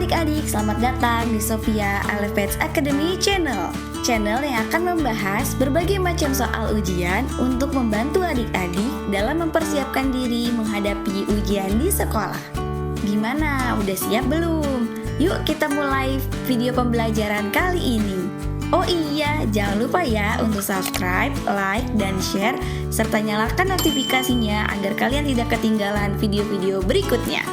adik-adik, selamat datang di Sophia Elevate Academy Channel. Channel yang akan membahas berbagai macam soal ujian untuk membantu adik-adik dalam mempersiapkan diri menghadapi ujian di sekolah. Gimana? Udah siap belum? Yuk kita mulai video pembelajaran kali ini. Oh iya, jangan lupa ya untuk subscribe, like, dan share, serta nyalakan notifikasinya agar kalian tidak ketinggalan video-video berikutnya.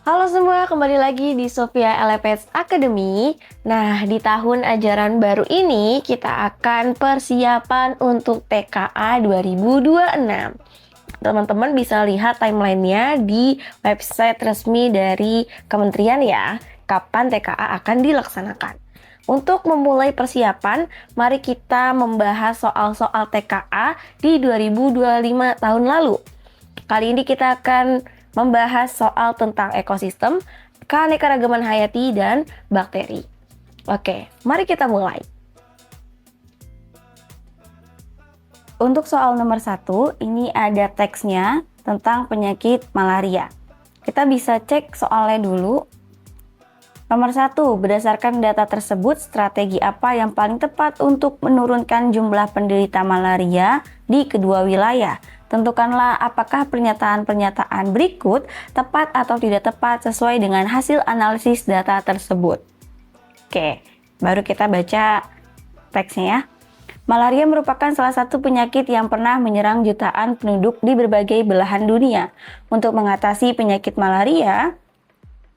Halo semua, kembali lagi di Sophia Elevate Academy. Nah, di tahun ajaran baru ini kita akan persiapan untuk TKA 2026. Teman-teman bisa lihat timelinenya di website resmi dari kementerian ya, kapan TKA akan dilaksanakan. Untuk memulai persiapan, mari kita membahas soal-soal TKA di 2025 tahun lalu. Kali ini kita akan membahas soal tentang ekosistem, keanekaragaman hayati, dan bakteri. Oke, mari kita mulai. Untuk soal nomor 1, ini ada teksnya tentang penyakit malaria. Kita bisa cek soalnya dulu. Nomor 1, berdasarkan data tersebut, strategi apa yang paling tepat untuk menurunkan jumlah penderita malaria di kedua wilayah? Tentukanlah apakah pernyataan-pernyataan berikut tepat atau tidak tepat sesuai dengan hasil analisis data tersebut. Oke, baru kita baca teksnya ya. Malaria merupakan salah satu penyakit yang pernah menyerang jutaan penduduk di berbagai belahan dunia. Untuk mengatasi penyakit malaria,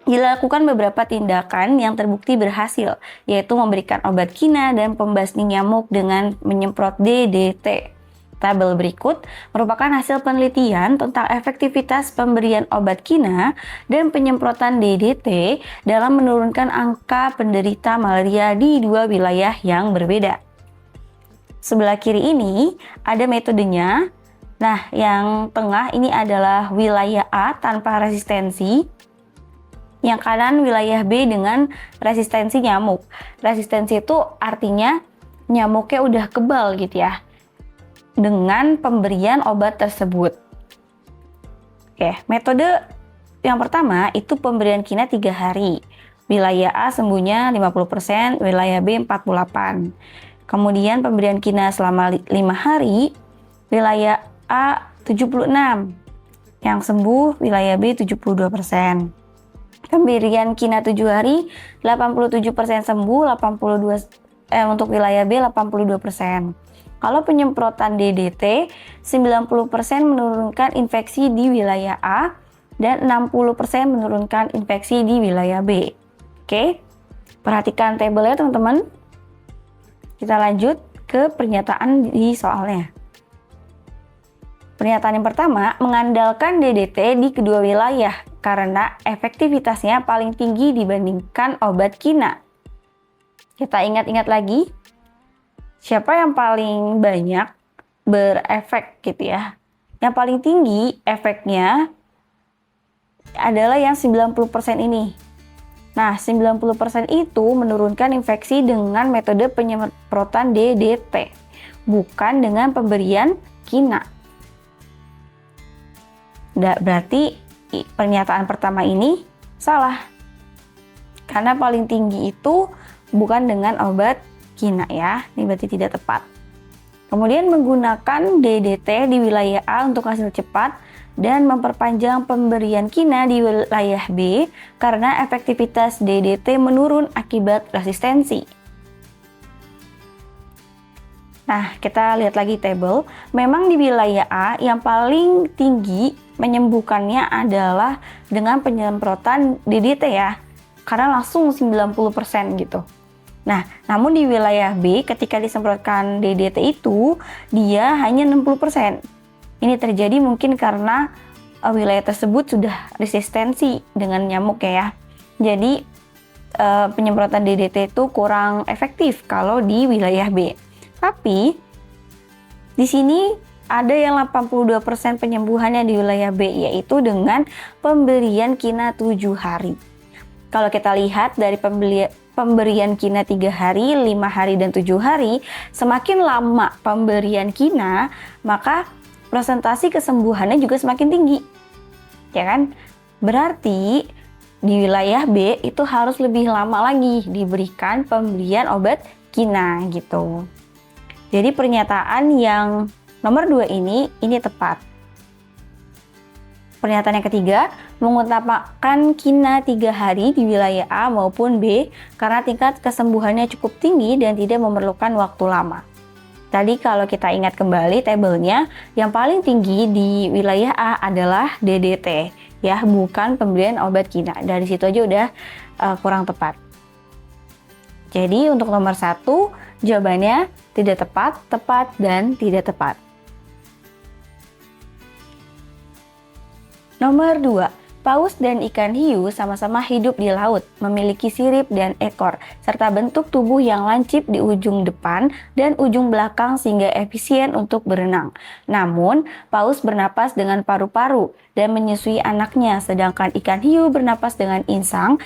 dilakukan beberapa tindakan yang terbukti berhasil, yaitu memberikan obat kina dan pembasmi nyamuk dengan menyemprot DDT. Tabel berikut merupakan hasil penelitian tentang efektivitas pemberian obat kina dan penyemprotan DDT dalam menurunkan angka penderita malaria di dua wilayah yang berbeda. Sebelah kiri ini ada metodenya. Nah, yang tengah ini adalah wilayah A tanpa resistensi. Yang kanan wilayah B dengan resistensi nyamuk. Resistensi itu artinya nyamuknya udah kebal gitu ya, dengan pemberian obat tersebut. Oke, metode yang pertama itu pemberian kina 3 hari. Wilayah A sembuhnya 50%, wilayah B 48%. Kemudian pemberian kina selama 5 hari, wilayah A 76%. Yang sembuh wilayah B 72%. Pemberian kina 7 hari, 87% sembuh, untuk wilayah B 82%. Kalau penyemprotan DDT, 90% menurunkan infeksi di wilayah A dan 60% menurunkan infeksi di wilayah B. Oke, perhatikan tabelnya teman-teman. Kita lanjut ke pernyataan di soalnya. Pernyataan yang pertama, mengandalkan DDT di kedua wilayah karena efektivitasnya paling tinggi dibandingkan obat kina. Kita ingat-ingat lagi. Siapa yang paling banyak berefek gitu ya? Yang paling tinggi efeknya adalah yang 90% ini. Nah, 90% itu menurunkan infeksi dengan metode penyemprotan DDT, bukan dengan pemberian kina. Berarti pernyataan pertama ini salah. Karena paling tinggi itu bukan dengan obat kina ya, ini berarti tidak tepat. Kemudian menggunakan DDT di wilayah A untuk hasil cepat dan memperpanjang pemberian kina di wilayah B karena efektivitas DDT menurun akibat resistensi. Nah, kita lihat lagi tabel. Memang di wilayah A yang paling tinggi menyembuhkannya adalah dengan penyemprotan DDT ya, karena langsung 90% gitu. Nah, namun di wilayah B ketika disemprotkan DDT itu dia hanya 60%. Ini terjadi mungkin karena wilayah tersebut sudah resistensi dengan nyamuk ya. Jadi penyemprotan DDT itu kurang efektif kalau di wilayah B. Tapi di sini ada yang 82% penyembuhannya di wilayah B, yaitu dengan pemberian kina 7 hari. Kalau kita lihat dari pemberian kina 3 hari, 5 hari, dan 7 hari, semakin lama pemberian kina, maka presentasi kesembuhannya juga semakin tinggi. Ya kan? Berarti di wilayah B itu harus lebih lama lagi diberikan pemberian obat kina gitu. Jadi pernyataan yang nomor 2 ini tepat. Pernyataan yang ketiga, mengutamakan kina 3 hari di wilayah A maupun B karena tingkat kesembuhannya cukup tinggi dan tidak memerlukan waktu lama. Tadi kalau kita ingat kembali tabelnya, yang paling tinggi di wilayah A adalah DDT, ya, bukan pemberian obat kina. Dari situ aja udah kurang tepat. Jadi untuk nomor 1, jawabannya tidak tepat, tepat, dan tidak tepat. Nomor 2, paus dan ikan hiu sama-sama hidup di laut, memiliki sirip dan ekor, serta bentuk tubuh yang lancip di ujung depan dan ujung belakang sehingga efisien untuk berenang. Namun, paus bernapas dengan paru-paru dan menyusui anaknya, sedangkan ikan hiu bernapas dengan insang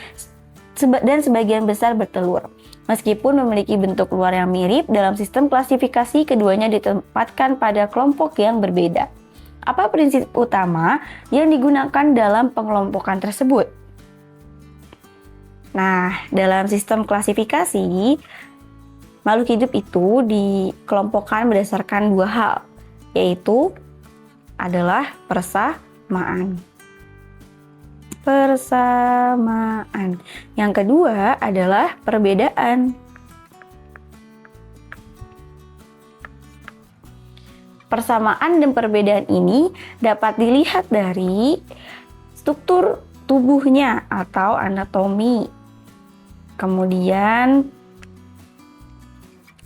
dan sebagian besar bertelur. Meskipun memiliki bentuk luar yang mirip, dalam sistem klasifikasi keduanya ditempatkan pada kelompok yang berbeda. Apa prinsip utama yang digunakan dalam pengelompokan tersebut? Nah, dalam sistem klasifikasi, makhluk hidup itu dikelompokkan berdasarkan 2 hal, yaitu adalah persamaan. Yang kedua adalah perbedaan. Persamaan dan perbedaan ini dapat dilihat dari struktur tubuhnya atau anatomi. Kemudian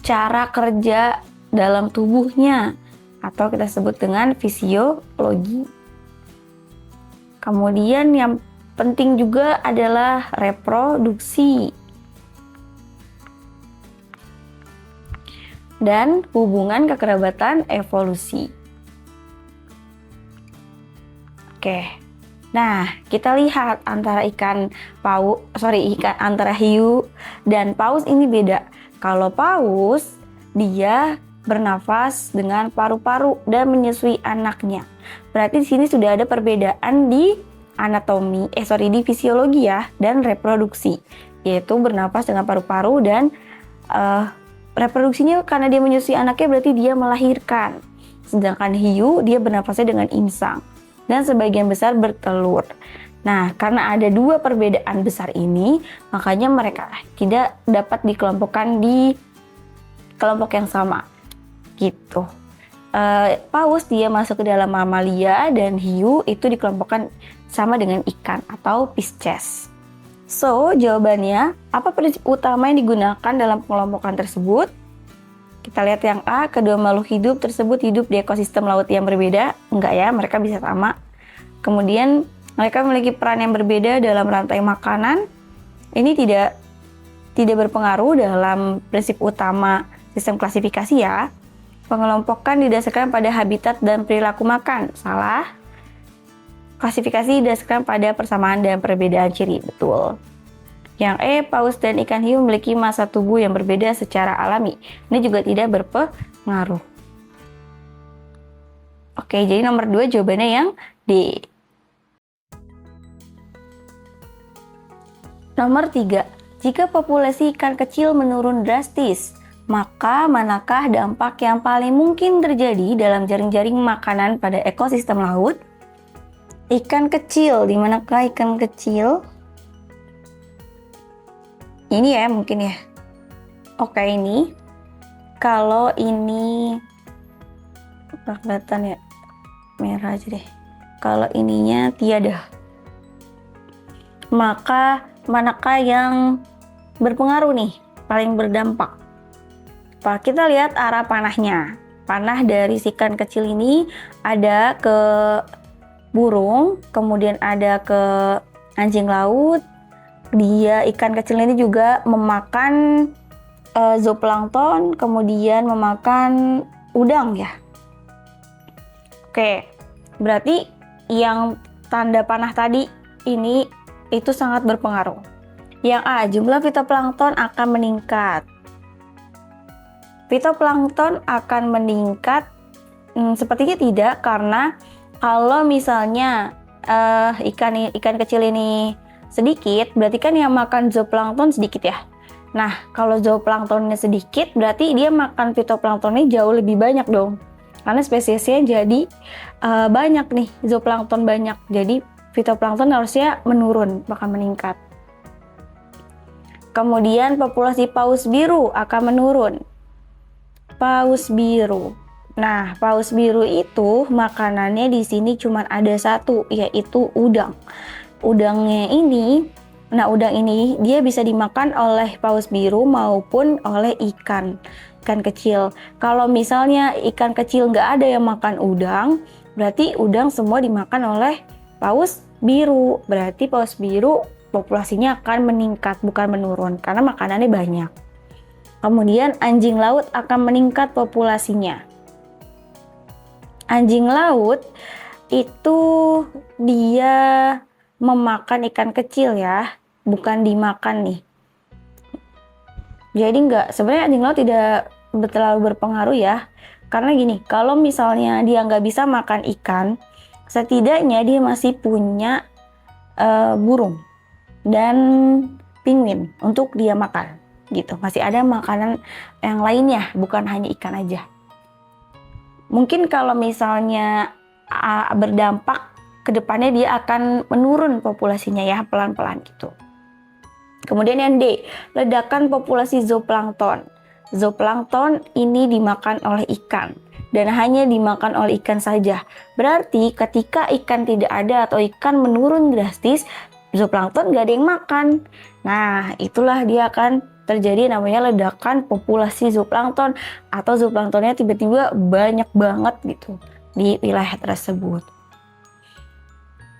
cara kerja dalam tubuhnya atau kita sebut dengan fisiologi. Kemudian yang penting juga adalah reproduksi. Dan hubungan kekerabatan evolusi. Oke. Nah, kita lihat antara antara hiu dan paus ini beda. Kalau paus, dia bernafas dengan paru-paru dan menyusui anaknya. Berarti di sini sudah ada perbedaan di di fisiologi ya, dan reproduksi, yaitu bernafas dengan paru-paru dan reproduksinya karena dia menyusui anaknya berarti dia melahirkan. Sedangkan hiu dia bernafasnya dengan insang dan sebagian besar bertelur. Nah, karena ada 2 perbedaan besar ini, makanya mereka tidak dapat dikelompokkan di kelompok yang sama. Gitu. Paus dia masuk ke dalam mamalia dan hiu itu dikelompokkan sama dengan ikan atau Pisces. So, jawabannya, apa prinsip utama yang digunakan dalam pengelompokan tersebut? Kita lihat yang A, kedua makhluk hidup tersebut hidup di ekosistem laut yang berbeda. Enggak ya, mereka bisa sama. Kemudian, mereka memiliki peran yang berbeda dalam rantai makanan. Ini tidak berpengaruh dalam prinsip utama sistem klasifikasi ya. Pengelompokan didasarkan pada habitat dan perilaku makan. Salah. Klasifikasi didasarkan pada persamaan dan perbedaan ciri. Betul. Yang E, paus dan ikan hiu memiliki massa tubuh yang berbeda secara alami. Ini juga tidak berpengaruh. Oke, jadi nomor 2 jawabannya yang D. Nomor 3. Jika populasi ikan kecil menurun drastis, maka manakah dampak yang paling mungkin terjadi dalam jaring-jaring makanan pada ekosistem laut? Ikan kecil, di manakah ikan kecil? Ini ya mungkin ya. Oke, ini. Kalau ini kelihatan ya. Merah aja deh. Kalau ininya tiada. Maka manakah yang berpengaruh nih? Paling berdampak. Kita lihat arah panahnya. Panah dari si ikan kecil ini ada ke burung, kemudian ada ke anjing laut. Dia ikan kecil ini juga memakan zooplankton, kemudian memakan udang ya. Oke, berarti yang tanda panah tadi ini itu sangat berpengaruh. Yang A, jumlah fitoplankton akan meningkat. Fitoplankton akan meningkat sepertinya tidak, karena kalau misalnya ikan kecil ini sedikit, berarti kan yang makan zooplankton sedikit ya. Nah, kalau zooplanktonnya sedikit, berarti dia makan fitoplanktonnya jauh lebih banyak dong. Karena spesiesnya jadi banyak nih, zooplankton banyak. Jadi fitoplankton harusnya menurun, bahkan meningkat. Kemudian populasi paus biru akan menurun. Paus biru. Nah, paus biru itu makanannya di sini cuma ada satu, yaitu udang. Udang ini dia bisa dimakan oleh paus biru maupun oleh ikan kecil. Kalau misalnya ikan kecil nggak ada yang makan udang, berarti udang semua dimakan oleh paus biru. Berarti paus biru populasinya akan meningkat, bukan menurun, karena makanannya banyak. Kemudian anjing laut akan meningkat populasinya. Anjing laut itu dia memakan ikan kecil ya, bukan dimakan nih. Jadi sebenarnya anjing laut tidak terlalu berpengaruh ya. Karena gini, kalau misalnya dia nggak bisa makan ikan, setidaknya dia masih punya burung dan penguin untuk dia makan gitu. Masih ada makanan yang lainnya, bukan hanya ikan aja. Mungkin kalau misalnya berdampak ke depannya dia akan menurun populasinya ya, pelan-pelan gitu. Kemudian yang D, ledakan populasi zooplankton. Zooplankton ini dimakan oleh ikan dan hanya dimakan oleh ikan saja. Berarti ketika ikan tidak ada atau ikan menurun drastis, zooplankton gak ada yang makan. Nah, itulah dia akan terjadi namanya ledakan populasi zooplankton, atau zooplanktonnya tiba-tiba banyak banget gitu di wilayah tersebut.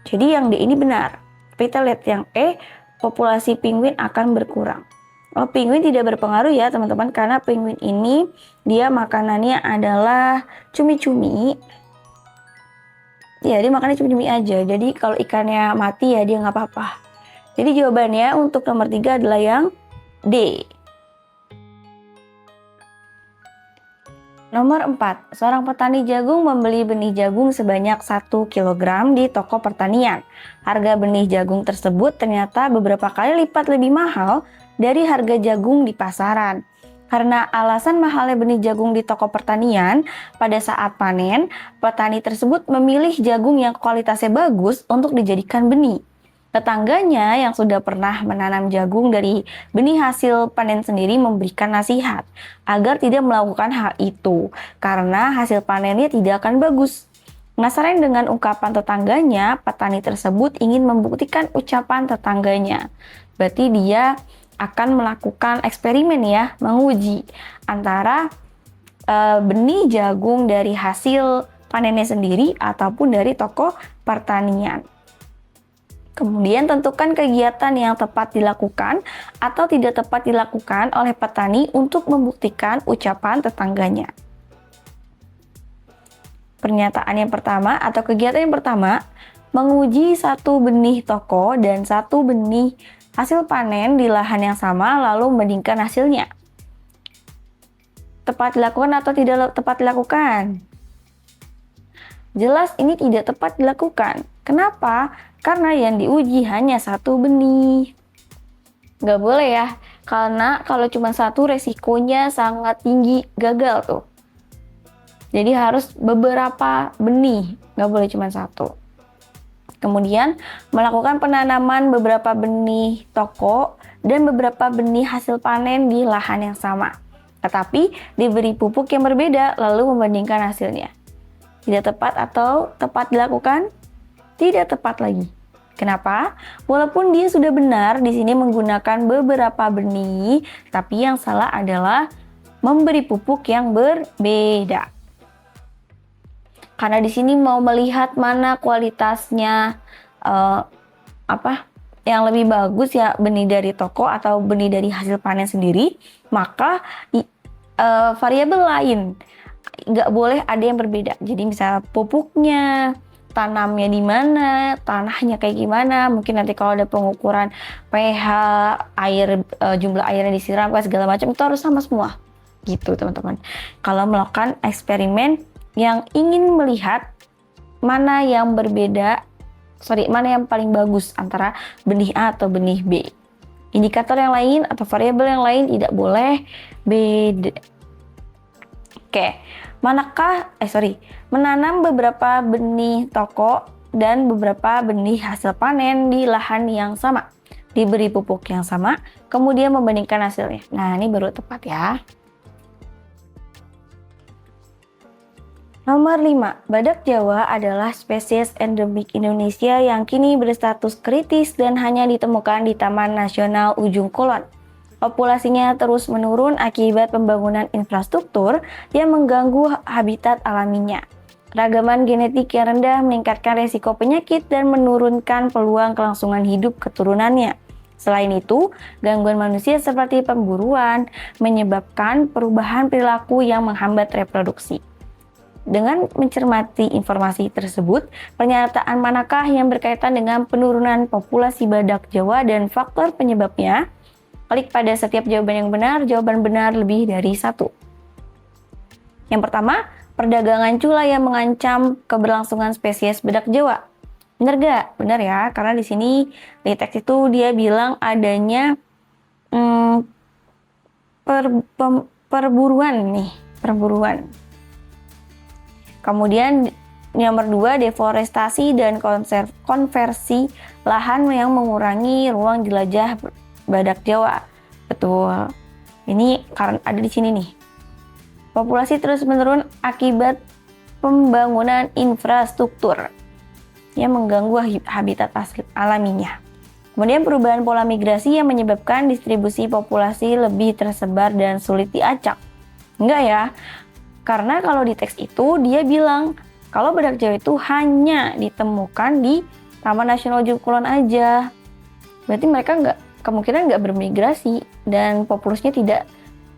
Jadi yang D ini benar. Kita lihat yang E, populasi penguin akan berkurang. Penguin tidak berpengaruh ya teman-teman, karena penguin ini dia makanannya adalah cumi-cumi. Ya, dia makannya cumi-cumi aja. Jadi kalau ikannya mati ya dia nggak apa-apa. Jadi jawabannya untuk nomor 3 adalah yang D. Nomor 4, seorang petani jagung membeli benih jagung sebanyak 1 kg di toko pertanian. Harga benih jagung tersebut ternyata beberapa kali lipat lebih mahal dari harga jagung di pasaran. Karena alasan mahalnya benih jagung di toko pertanian, pada saat panen, petani tersebut memilih jagung yang kualitasnya bagus untuk dijadikan benih. Tetangganya yang sudah pernah menanam jagung dari benih hasil panen sendiri memberikan nasihat agar tidak melakukan hal itu karena hasil panennya tidak akan bagus. Penasaran dengan ungkapan tetangganya, petani tersebut ingin membuktikan ucapan tetangganya. Berarti dia akan melakukan eksperimen ya, menguji antara benih jagung dari hasil panennya sendiri ataupun dari toko pertanian. Kemudian tentukan kegiatan yang tepat dilakukan atau tidak tepat dilakukan oleh petani untuk membuktikan ucapan tetangganya. Pernyataan yang pertama atau kegiatan yang pertama, menguji 1 benih toko dan 1 benih hasil panen di lahan yang sama lalu membandingkan hasilnya. Tepat dilakukan atau tidak tepat dilakukan? Jelas ini tidak tepat dilakukan. Kenapa? Karena yang diuji hanya 1 benih. Nggak boleh ya, karena kalau cuma 1 resikonya sangat tinggi gagal tuh. Jadi harus beberapa benih, nggak boleh cuma 1. Kemudian melakukan penanaman beberapa benih toko dan beberapa benih hasil panen di lahan yang sama. Tetapi diberi pupuk yang berbeda lalu membandingkan hasilnya. Tidak tepat atau tepat dilakukan? Tidak tepat lagi. Kenapa? Walaupun dia sudah benar di sini menggunakan beberapa benih, tapi yang salah adalah memberi pupuk yang berbeda. Karena di sini mau melihat mana kualitasnya yang lebih bagus ya, benih dari toko atau benih dari hasil panen sendiri, maka variabel lain nggak boleh ada yang berbeda. Jadi misalnya pupuknya, tanamnya di mana, tanahnya kayak gimana, mungkin nanti kalau ada pengukuran pH, air, jumlah air yang disiram, segala macam itu harus sama semua. Gitu teman-teman. Kalau melakukan eksperimen yang ingin melihat mana yang berbeda mana yang paling bagus antara benih A atau benih B. Indikator yang lain atau variabel yang lain tidak boleh beda. Oke, menanam beberapa benih toko dan beberapa benih hasil panen di lahan yang sama, diberi pupuk yang sama, kemudian membandingkan hasilnya. Nah, ini baru tepat ya. Nomor 5, badak Jawa adalah spesies endemik Indonesia yang kini berstatus kritis dan hanya ditemukan di Taman Nasional Ujung Kulon. Populasinya terus menurun akibat pembangunan infrastruktur yang mengganggu habitat alaminya. Keragaman genetik yang rendah meningkatkan resiko penyakit dan menurunkan peluang kelangsungan hidup keturunannya. Selain itu, gangguan manusia seperti pemburuan menyebabkan perubahan perilaku yang menghambat reproduksi. Dengan mencermati informasi tersebut, pernyataan manakah yang berkaitan dengan penurunan populasi badak Jawa dan faktor penyebabnya? Klik pada setiap jawaban yang benar, jawaban benar lebih dari satu. Yang pertama, perdagangan cula yang mengancam keberlangsungan spesies badak Jawa. Benar gak? Benar ya, karena di sini di teks itu dia bilang adanya perburuan. Kemudian nomor 2, deforestasi dan konversi lahan yang mengurangi ruang jelajah badak Jawa. Betul. Ini karena ada di sini nih. Populasi terus menurun akibat pembangunan infrastruktur yang mengganggu habitat alaminya. Kemudian perubahan pola migrasi yang menyebabkan distribusi populasi lebih tersebar dan sulit diacak. Enggak ya? Karena kalau di teks itu dia bilang kalau badak Jawa itu hanya ditemukan di Taman Nasional Ujung Kulon aja. Berarti mereka kemungkinan nggak bermigrasi dan populasinya tidak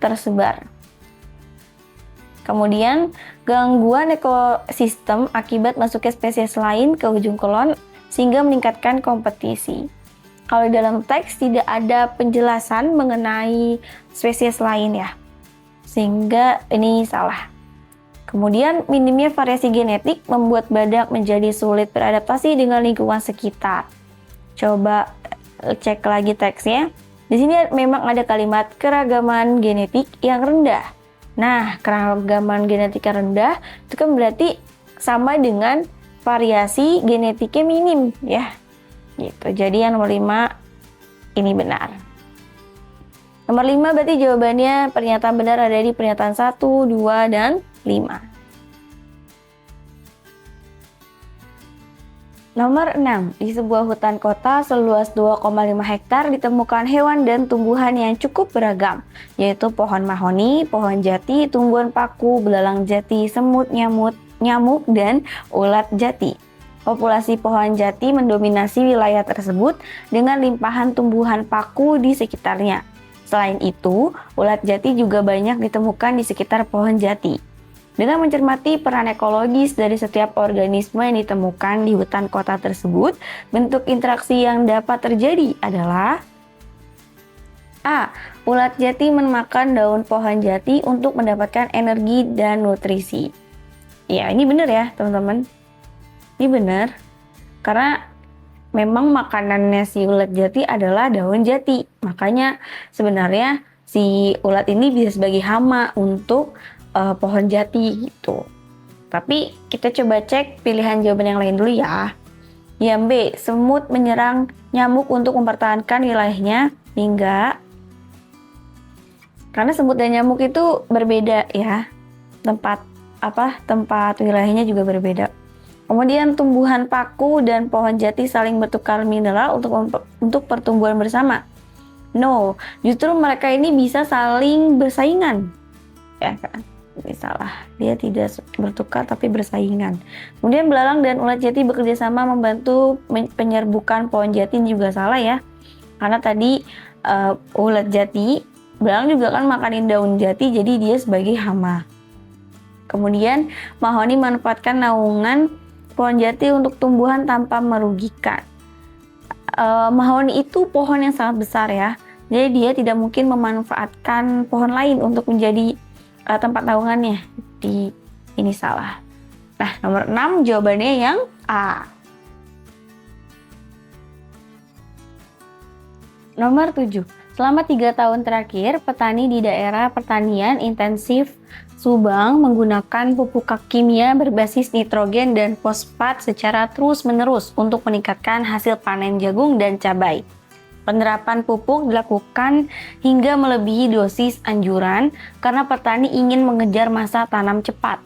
tersebar. Kemudian gangguan ekosistem akibat masuknya spesies lain ke Ujung Kulon sehingga meningkatkan kompetisi. Kalau di dalam teks tidak ada penjelasan mengenai spesies lain ya, sehingga ini salah. Kemudian minimnya variasi genetik membuat badak menjadi sulit beradaptasi dengan lingkungan sekitar. Coba cek lagi teksnya. Di sini memang ada kalimat keragaman genetik yang rendah. Nah, keragaman genetik yang rendah itu kan berarti sama dengan variasi genetiknya minim ya. Gitu. Jadi yang nomor 5 ini benar. Nomor 5 berarti jawabannya pernyataan benar ada di pernyataan 1, 2, dan 5. Nomor 6, di sebuah hutan kota seluas 2,5 hektar ditemukan hewan dan tumbuhan yang cukup beragam, yaitu pohon mahoni, pohon jati, tumbuhan paku, belalang jati, semut, nyamuk, dan ulat jati. Populasi pohon jati mendominasi wilayah tersebut dengan limpahan tumbuhan paku di sekitarnya. Selain itu, ulat jati juga banyak ditemukan di sekitar pohon jati. Dengan mencermati peran ekologis dari setiap organisme yang ditemukan di hutan kota tersebut, bentuk interaksi yang dapat terjadi adalah A. Ulat jati memakan daun pohon jati untuk mendapatkan energi dan nutrisi. Ya, ini benar ya teman-teman. Ini benar. Karena memang makanannya si ulat jati adalah daun jati. Makanya sebenarnya si ulat ini bisa sebagai hama untuk pohon jati gitu. Tapi kita coba cek pilihan jawaban yang lain dulu ya. Yang B, semut menyerang nyamuk untuk mempertahankan wilayahnya. Hingga karena semut dan nyamuk itu berbeda ya. Tempat wilayahnya juga berbeda. Kemudian tumbuhan paku dan pohon jati saling bertukar mineral untuk pertumbuhan bersama. No, justru mereka ini bisa saling bersaingan. Ya kan? Ini salah, dia tidak bertukar tapi bersaingan. Kemudian belalang dan ulat jati bekerja sama membantu penyerbukan pohon jati, juga salah ya. Karena tadi ulat jati, belalang juga kan makanin daun jati, jadi dia sebagai hama. Kemudian mahoni manfaatkan naungan pohon jati untuk tumbuhan tanpa merugikan. Mahoni itu pohon yang sangat besar ya, jadi dia tidak mungkin memanfaatkan pohon lain untuk menjadi tempat naungannya. Ini salah. Nah, nomor 6 jawabannya yang A. Nomor 7. Selama 3 tahun terakhir, petani di daerah pertanian intensif Subang menggunakan pupuk kimia berbasis nitrogen dan fosfat secara terus-menerus untuk meningkatkan hasil panen jagung dan cabai. Penerapan pupuk dilakukan hingga melebihi dosis anjuran karena petani ingin mengejar masa tanam cepat.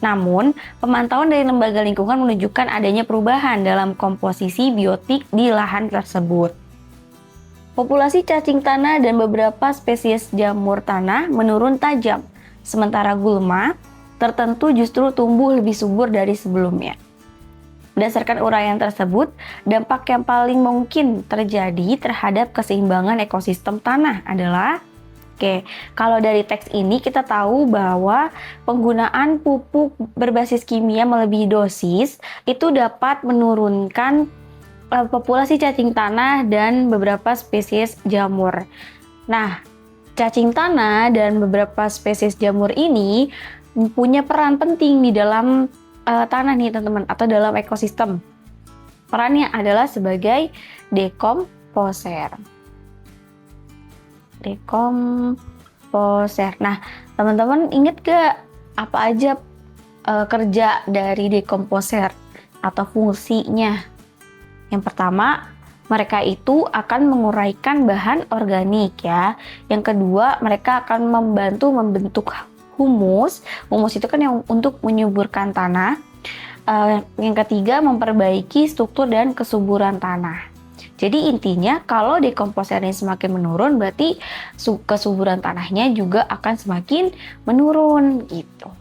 Namun, pemantauan dari lembaga lingkungan menunjukkan adanya perubahan dalam komposisi biotik di lahan tersebut. Populasi cacing tanah dan beberapa spesies jamur tanah menurun tajam, sementara gulma tertentu justru tumbuh lebih subur dari sebelumnya. Berdasarkan uraian tersebut, dampak yang paling mungkin terjadi terhadap keseimbangan ekosistem tanah adalah kalau dari teks ini kita tahu bahwa penggunaan pupuk berbasis kimia melebihi dosis itu dapat menurunkan populasi cacing tanah dan beberapa spesies jamur. Nah, cacing tanah dan beberapa spesies jamur ini punya peran penting di dalam tanah nih teman-teman, atau dalam ekosistem. Perannya adalah sebagai dekomposer. Nah, teman-teman ingat gak apa aja kerja dari dekomposer atau fungsinya? Yang pertama, mereka itu akan menguraikan bahan organik ya. Yang kedua, mereka akan membantu membentuk humus. Humus itu kan yang untuk menyuburkan tanah. Yang ketiga, memperbaiki struktur dan kesuburan tanah. Jadi intinya kalau dekomposer ini semakin menurun, berarti kesuburan tanahnya juga akan semakin menurun gitu.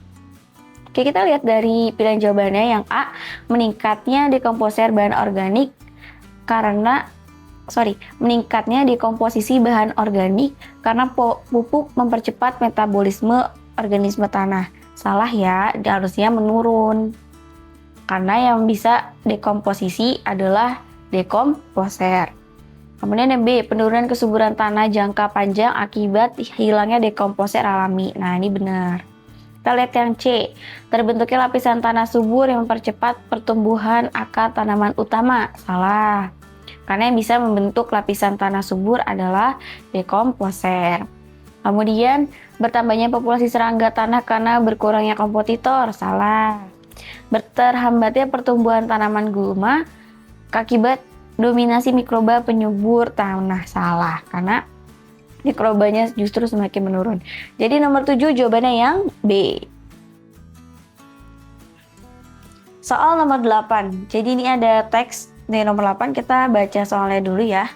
Oke, kita lihat dari pilihan jawabannya yang A, meningkatnya dekomposer bahan organik meningkatnya dekomposisi bahan organik karena pupuk mempercepat metabolisme organisme tanah. Salah ya, harusnya menurun. Karena yang bisa dekomposisi adalah dekomposer. Kemudian yang B, penurunan kesuburan tanah jangka panjang akibat hilangnya dekomposer alami. Nah, ini benar. Kita lihat yang C, terbentuknya lapisan tanah subur yang mempercepat pertumbuhan akar tanaman utama. Salah. Karena yang bisa membentuk lapisan tanah subur adalah dekomposer. Kemudian, bertambahnya populasi serangga tanah karena berkurangnya kompetitor. Salah. Terhambatnya pertumbuhan tanaman gulma akibat dominasi mikroba penyubur tanah. Salah, karena mikrobanya justru semakin menurun. Jadi nomor 7 jawabannya yang B. Soal nomor 8. Jadi ini ada teks di nomor 8, kita baca soalnya dulu ya.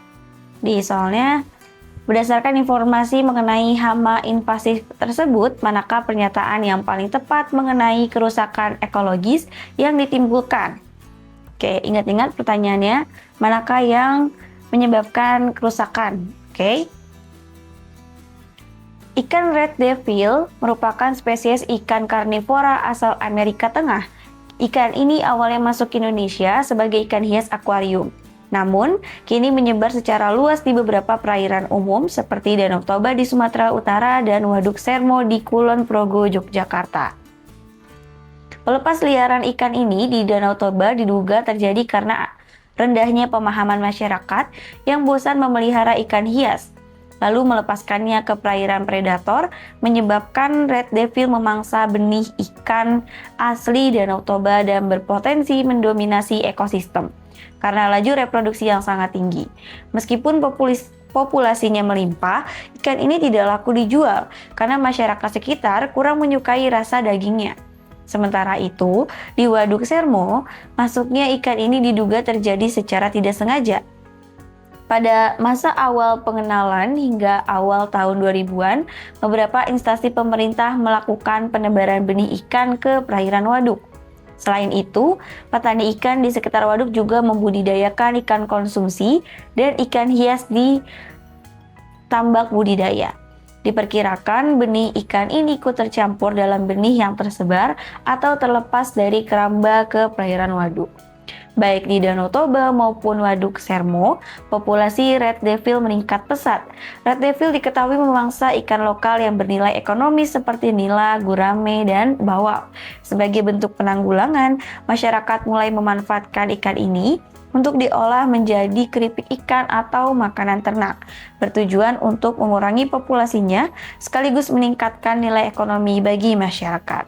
Di soalnya, berdasarkan informasi mengenai hama invasif tersebut, manakah pernyataan yang paling tepat mengenai kerusakan ekologis yang ditimbulkan? Oke, ingat-ingat pertanyaannya, manakah yang menyebabkan kerusakan? Oke. Ikan red devil merupakan spesies ikan karnivora asal Amerika Tengah. Ikan ini awalnya masuk Indonesia sebagai ikan hias akuarium. Namun, kini menyebar secara luas di beberapa perairan umum seperti Danau Toba di Sumatera Utara dan Waduk Sermo di Kulon Progo, Yogyakarta. Pelepas liaran ikan ini di Danau Toba diduga terjadi karena rendahnya pemahaman masyarakat yang bosan memelihara ikan hias, lalu melepaskannya ke perairan predator, menyebabkan red devil memangsa benih ikan asli Danau Toba dan berpotensi mendominasi ekosistem karena laju reproduksi yang sangat tinggi. Meskipun populasinya melimpah, ikan ini tidak laku dijual karena masyarakat sekitar kurang menyukai rasa dagingnya. Sementara itu, di Waduk Sermo, masuknya ikan ini diduga terjadi secara tidak sengaja. Pada masa awal pengenalan hingga awal tahun 2000-an, beberapa instansi pemerintah melakukan penebaran benih ikan ke perairan waduk. Selain itu, petani ikan di sekitar waduk juga membudidayakan ikan konsumsi dan ikan hias di tambak budidaya. Diperkirakan benih ikan ini ikut tercampur dalam benih yang tersebar atau terlepas dari keramba ke perairan waduk. Baik di Danau Toba maupun Waduk Sermo, populasi red devil meningkat pesat. Red devil diketahui memangsa ikan lokal yang bernilai ekonomis seperti nila, gurame, dan bawal. Sebagai bentuk penanggulangan, masyarakat mulai memanfaatkan ikan ini untuk diolah menjadi keripik ikan atau makanan ternak, bertujuan untuk mengurangi populasinya sekaligus meningkatkan nilai ekonomi bagi masyarakat.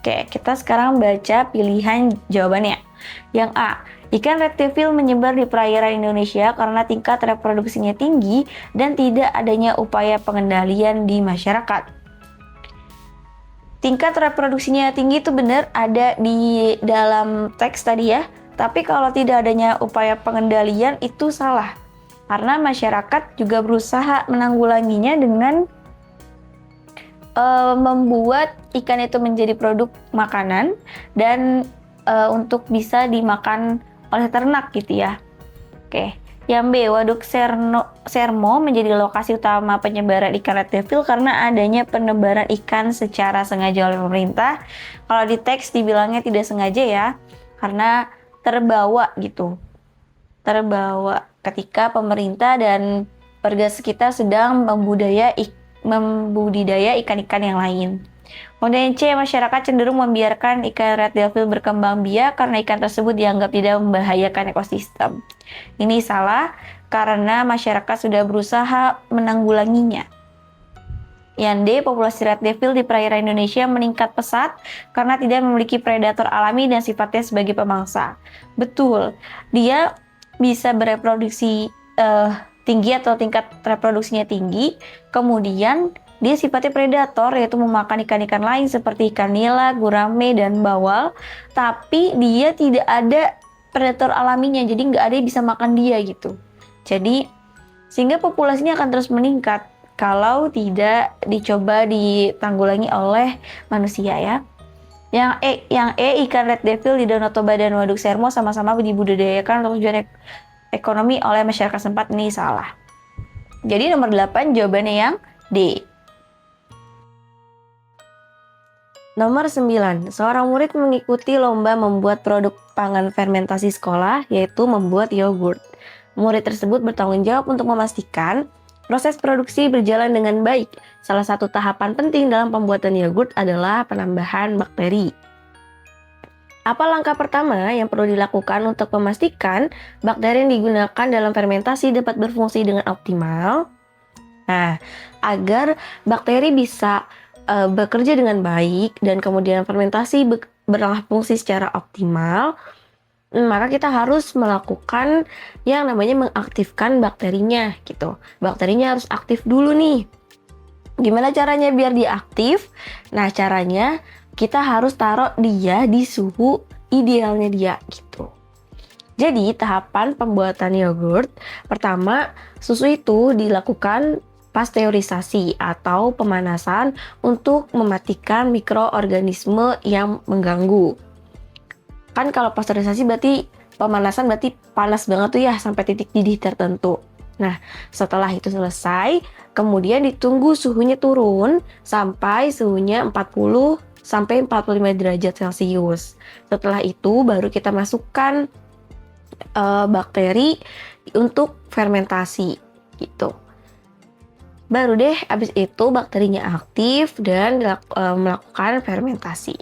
Oke, kita sekarang baca pilihan jawabannya. Yang A, ikan red devil menyebar di perairan Indonesia karena tingkat reproduksinya tinggi dan tidak adanya upaya pengendalian di masyarakat. Tingkat reproduksinya tinggi itu benar ada di dalam teks tadi ya, tapi kalau tidak adanya upaya pengendalian itu salah. Karena masyarakat juga berusaha menanggulanginya dengan membuat ikan itu menjadi produk makanan dan untuk bisa dimakan oleh ternak gitu ya. Oke, yang B, Waduk Sermo menjadi lokasi utama penyebaran ikan red devil karena adanya penebaran ikan secara sengaja oleh pemerintah. Kalau di teks dibilangnya tidak sengaja ya, karena terbawa gitu. Terbawa ketika pemerintah dan warga sekitar sedang membudidaya ikan-ikan yang lain. Kemudian C, masyarakat cenderung membiarkan ikan red devil berkembang biak karena ikan tersebut dianggap tidak membahayakan ekosistem. Ini salah karena masyarakat sudah berusaha menanggulanginya. Yang D, populasi red devil di perairan Indonesia meningkat pesat karena tidak memiliki predator alami dan sifatnya sebagai pemangsa. Betul, dia bisa bereproduksi tinggi atau tingkat reproduksinya tinggi, kemudian dia sifatnya predator yaitu memakan ikan-ikan lain seperti ikan nila, gurame, dan bawal, tapi dia tidak ada predator alaminya, jadi nggak ada yang bisa makan dia gitu. Jadi sehingga populasinya akan terus meningkat kalau tidak dicoba ditanggulangi oleh manusia ya. Yang E, ikan red devil di Danau Toba dan Waduk Sermo sama-sama dibudidayakan untuk tujuan ekonomi oleh masyarakat setempat. Ini salah. Jadi nomor 8 jawabannya yang D. Nomor 9, seorang murid mengikuti lomba membuat produk pangan fermentasi sekolah, yaitu membuat yogurt. Murid tersebut bertanggung jawab untuk memastikan proses produksi berjalan dengan baik. Salah satu tahapan penting dalam pembuatan yogurt adalah penambahan bakteri. Apa langkah pertama yang perlu dilakukan untuk memastikan bakteri yang digunakan dalam fermentasi dapat berfungsi dengan optimal? Nah, agar bakteri bisa bekerja dengan baik dan kemudian fermentasi berfungsi secara optimal, maka kita harus melakukan yang namanya mengaktifkan bakterinya gitu. Bakterinya harus aktif dulu nih. Gimana caranya biar dia aktif? Nah, caranya kita harus taruh dia di suhu idealnya dia gitu. Jadi tahapan pembuatan yogurt, pertama susu itu dilakukan pasteurisasi atau pemanasan untuk mematikan mikroorganisme yang mengganggu. Kan kalau pasteurisasi berarti pemanasan berarti panas banget tuh ya sampai titik didih tertentu. Nah, setelah itu selesai, kemudian ditunggu suhunya turun sampai suhunya 40 sampai 45 derajat Celcius. Setelah itu baru kita masukkan bakteri untuk fermentasi gitu. Baru deh abis itu bakterinya aktif dan melakukan fermentasi.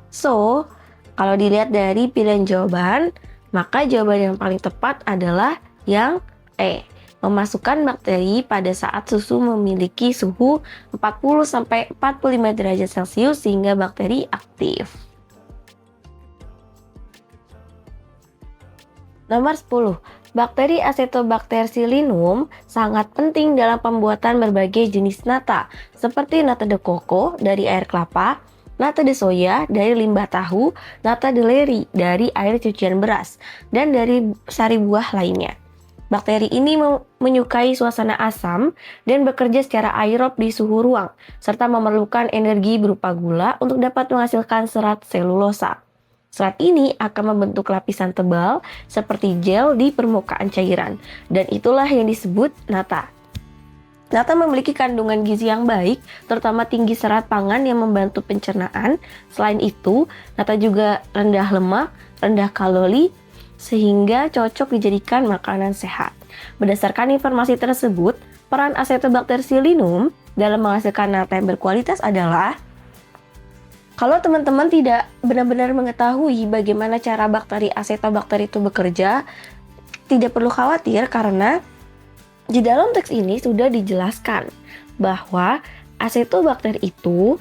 So, kalau dilihat dari pilihan jawaban, maka jawaban yang paling tepat adalah yang E. Memasukkan bakteri pada saat susu memiliki suhu 40 sampai 45 derajat Celcius sehingga bakteri aktif. Nomor 10. Bakteri Acetobacter pseudomonas sangat penting dalam pembuatan berbagai jenis nata, seperti nata de coco dari air kelapa, nata de soya dari limbah tahu, nata de leri dari air cucian beras, dan dari sari buah lainnya. Bakteri ini menyukai suasana asam dan bekerja secara aerob di suhu ruang, serta memerlukan energi berupa gula untuk dapat menghasilkan serat selulosa. Serat ini akan membentuk lapisan tebal seperti gel di permukaan cairan, dan itulah yang disebut nata. Nata memiliki kandungan gizi yang baik, terutama tinggi serat pangan yang membantu pencernaan. Selain itu, nata juga rendah lemak, rendah kalori, sehingga cocok dijadikan makanan sehat. Berdasarkan informasi tersebut, peran Acetobacter pseudomonas dalam menghasilkan nata yang berkualitas adalah Kalau teman-teman tidak benar-benar mengetahui bagaimana cara bakteri Acetobacter itu bekerja, tidak perlu khawatir karena di dalam teks ini sudah dijelaskan bahwa Acetobacter itu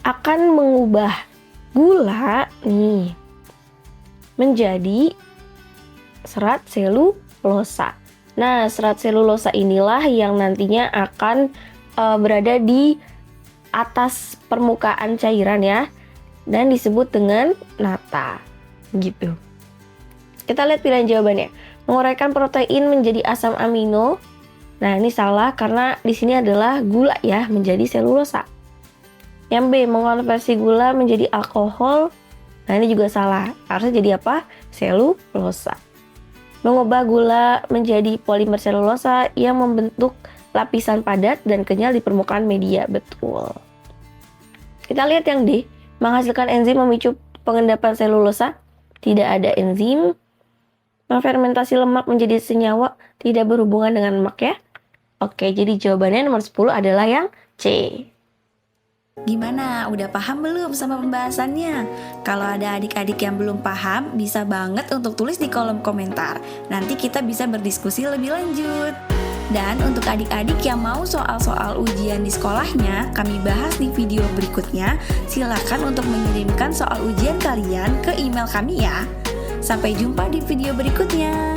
akan mengubah gula nih menjadi serat selulosa. Nah, serat selulosa inilah yang nantinya akan berada di atas permukaan cairan ya, dan disebut dengan nata gitu. Kita lihat pilihan jawabannya. Menguraikan protein menjadi asam amino. Nah, ini salah karena di sini adalah gula ya menjadi selulosa. Yang B, mengonversi gula menjadi alkohol. Nah, ini juga salah. Harusnya jadi apa? Selulosa. Mengubah gula menjadi polimer selulosa yang membentuk lapisan padat dan kenyal di permukaan media. Betul. Kita lihat yang D, menghasilkan enzim memicu pengendapan selulosa. Tidak ada enzim. Menfermentasi lemak menjadi senyawa, tidak berhubungan dengan lemak ya. Oke, jadi jawabannya nomor 10 adalah yang C. Gimana? Udah paham belum sama pembahasannya? Kalau ada adik-adik yang belum paham, bisa banget untuk tulis di kolom komentar. Nanti kita bisa berdiskusi lebih lanjut. Dan untuk adik-adik yang mau soal-soal ujian di sekolahnya, kami bahas di video berikutnya. Silakan untuk mengirimkan soal ujian kalian ke email kami ya. Sampai jumpa di video berikutnya.